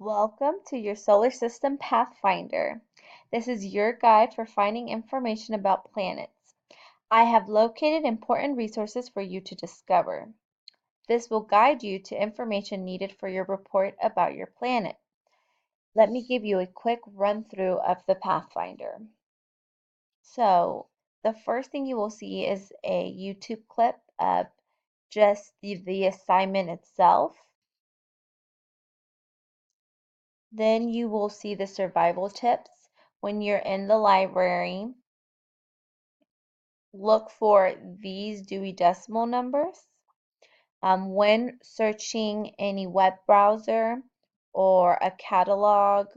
Welcome to your solar system Pathfinder. This is your guide for finding information about planets. I have located important resources for you to discover. This will guide you to information needed for your report about your planet. Let me give you a quick run through of the Pathfinder. So, the first thing you will see is a YouTube clip of just the assignment itself. Then you will see the survival tips. When you're in the library, look for these Dewey Decimal numbers. When searching any web browser or a catalog,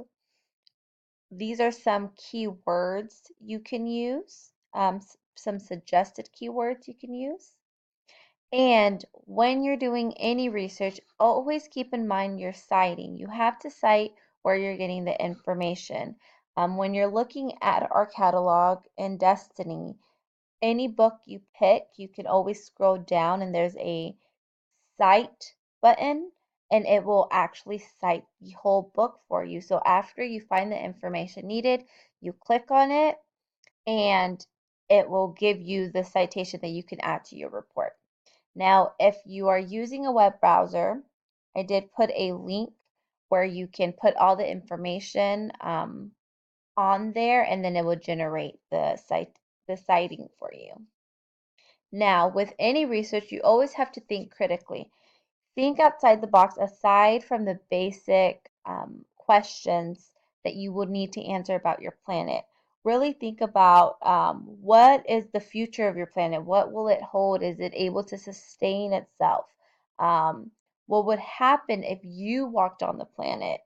these are some keywords you can use, some suggested keywords you can use. And when you're doing any research, always keep in mind your citing. You have to cite where you're getting the information. When you're looking at our catalog in Destiny, any book you pick, you can always scroll down and there's a cite button and it will actually cite the whole book for you. So after you find the information needed, you click on it and it will give you the citation that you can add to your report. Now, if you are using a web browser, I did put a link where you can put all the information on there and then it will generate the citing for you. Now, with any research, you always have to think critically. Think outside the box aside from the basic questions that you would need to answer about your planet. Really think about what is the future of your planet? What will it hold? Is it able to sustain itself? Um, what would happen if you walked on the planet?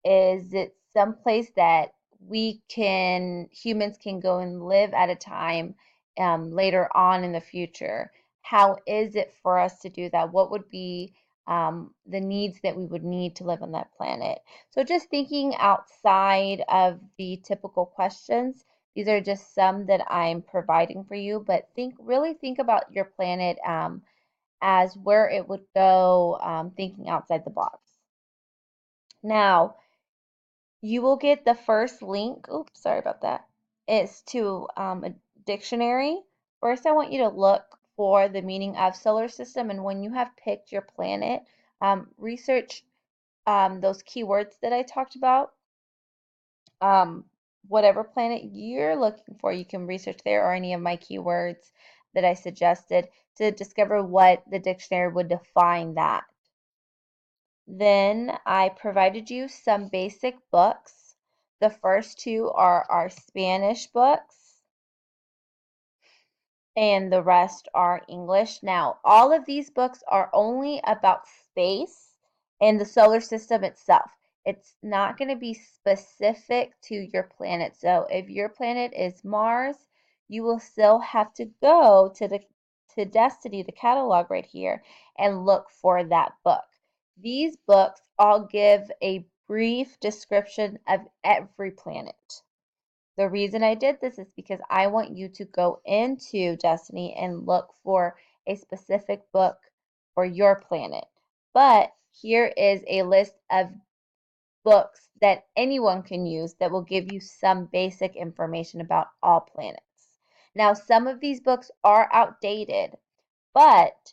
Is it someplace that humans can go and live at a time later on in the future? How is it for us to do that? What would be the needs that we would need to live on that planet? So just thinking outside of the typical questions, these are just some that I'm providing for you, but really think about your planet as where it would go, thinking outside the box. Now, you will get the first link. Oops, sorry about that. It's to a dictionary. First, I want you to look for the meaning of solar system, and when you have picked your planet, research those keywords that I talked about. Um, whatever planet you're looking for, you can research there or any of my keywords that I suggested to discover what the dictionary would define that. Then I provided you some basic books. The first two are our Spanish books, and the rest are English. Now, all of these books are only about space and the solar system itself. It's not going to be specific to your planet. So, if your planet is Mars, you will still have to go to Destiny, the catalog right here, and look for that book. These books all give a brief description of every planet. The reason I did this is because I want you to go into Destiny and look for a specific book for your planet. But here is a list of books that anyone can use that will give you some basic information about all planets. Now, some of these books are outdated, but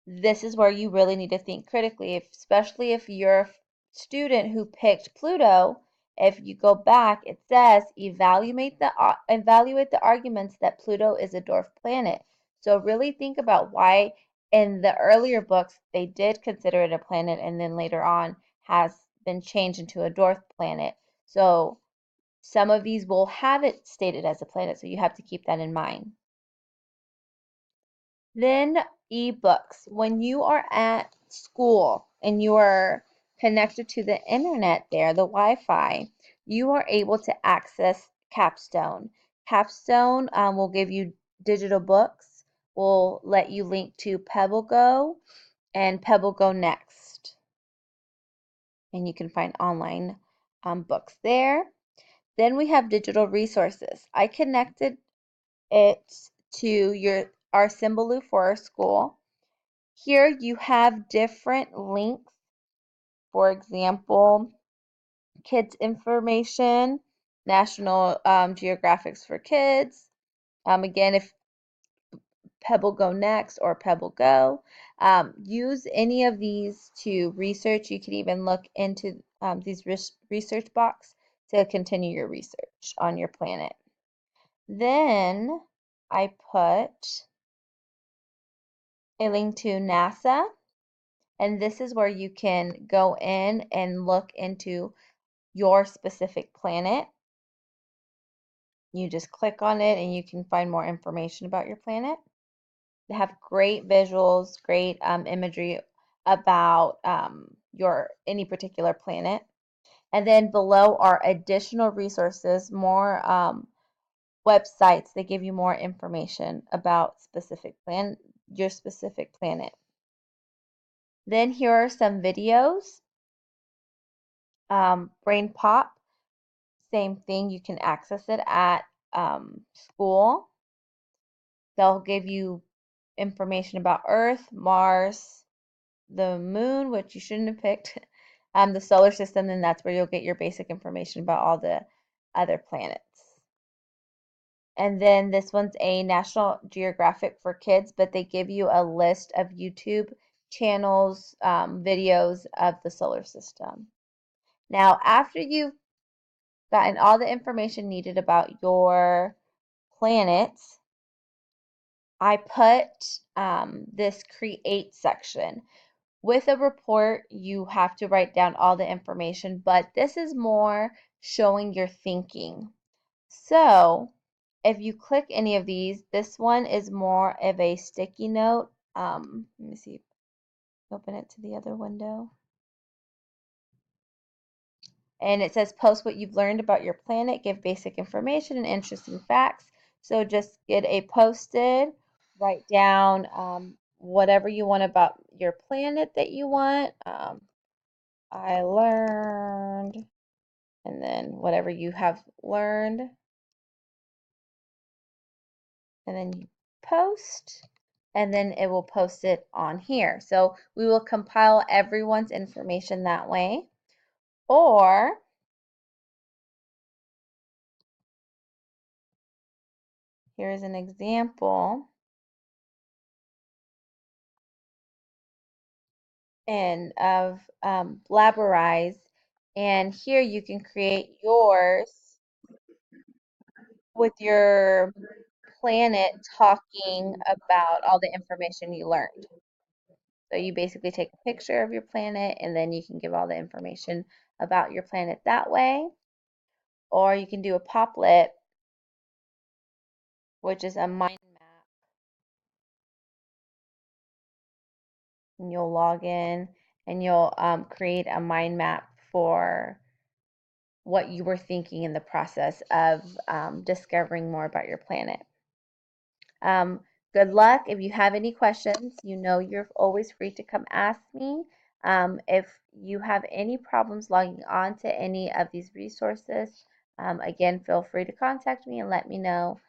this is where you really need to think critically, especially if you're a student who picked Pluto. If you go back, it says evaluate the arguments that Pluto is a dwarf planet. So really think about why in the earlier books they did consider it a planet and then later on has been changed into a dwarf planet. So some of these will have it stated as a planet, so you have to keep that in mind. Then ebooks. When you are at school and you are connected to the internet there, the Wi-Fi, you are able to access Capstone. Capstone will give you digital books, will let you link to PebbleGo and PebbleGo Next. And you can find online books there. Then we have digital resources. I connected it to our Symbaloo for our school. Here you have different links For example, kids information, National Geographics for Kids. Again, if Pebble Go Next or Pebble Go. Use any of these to research. You can even look into these research box to continue your research on your planet. Then I put a link to NASA, and this is where you can go in and look into your specific planet. You just click on it and you can find more information about your planet. They have great visuals, great imagery about your any particular planet. And then below are additional resources, more websites that give you more information about your specific planet. Then here are some videos. Brain Pop, same thing. You can access it at school. They'll give you information about Earth, Mars, the moon, which you shouldn't have picked, the solar system, then that's where you'll get your basic information about all the other planets. And then this one's a National Geographic for kids, but they give you a list of YouTube channels, videos of the solar system. Now, after you've gotten all the information needed about your planets, I put this create section. With a report, you have to write down all the information, but this is more showing your thinking. So if you click any of these, this one is more of a sticky note. Let me see, open it to the other window. And it says post what you've learned about your planet, give basic information and interesting facts. So just get a posted, write down whatever you want about your planet that you want. I learned, and then whatever you have learned, and then you post, and then it will post it on here. So we will compile everyone's information that way. Or here's an example and of Blabberize, and here you can create yours with your planet talking about all the information you learned. So you basically take a picture of your planet and then you can give all the information about your planet that way. Or you can do a poplet, which is a mind map. And you'll log in and you'll create a mind map for what you were thinking in the process of discovering more about your planet. Good luck. If you have any questions, you know you're always free to come ask me. If you have any problems logging on to any of these resources, again, feel free to contact me and let me know.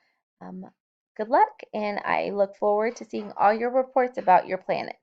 Good luck, and I look forward to seeing all your reports about your planet.